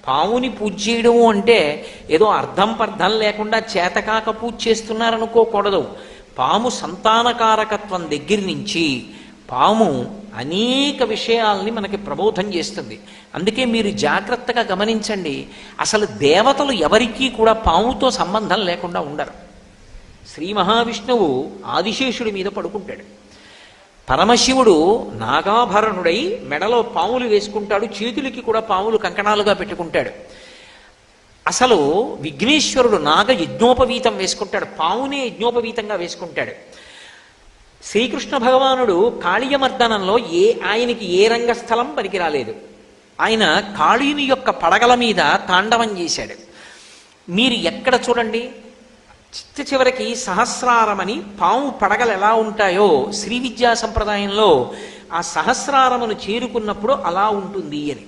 పావుని పూజ చేయడము అంటే ఏదో అర్థం పర్థం లేకుండా చేతకాక పూజ చేస్తున్నారనుకోకూడదు. పాము సంతానకారకత్వం దగ్గర నుంచి పాము అనేక విషయాల్ని మనకి ప్రబోధం చేస్తుంది. అందుకే మీరు జాగ్రత్తగా గమనించండి, అసలు దేవతలు ఎవరికీ కూడా పాముతో సంబంధం లేకుండా ఉండరు. శ్రీ మహావిష్ణువు ఆదిశేషుడి మీద పడుకుంటాడు. పరమశివుడు నాగాభరణుడై మెడలో పాములు వేసుకుంటాడు, చేతులకి కూడా పాములు కంకణాలుగా పెట్టుకుంటాడు. అసలు విఘ్నేశ్వరుడు నాగ యజ్ఞోపవీతం వేసుకుంటాడు, పావునే యజ్ఞోపవీతంగా వేసుకుంటాడు. శ్రీకృష్ణ భగవానుడు కాళీయమర్దనంలో ఆయనకి ఏ రంగస్థలం పనికి రాలేదు. ఆయన కాళీని యొక్క పడగల మీద తాండవం చేశాడు. మీరు ఎక్కడ చూడండి, చివరికి సహస్రారమని పాము పడగలు ఎలా ఉంటాయో శ్రీ విద్యా సంప్రదాయంలో ఆ సహస్రారమును చేరుకున్నప్పుడు అలా ఉంటుంది అని.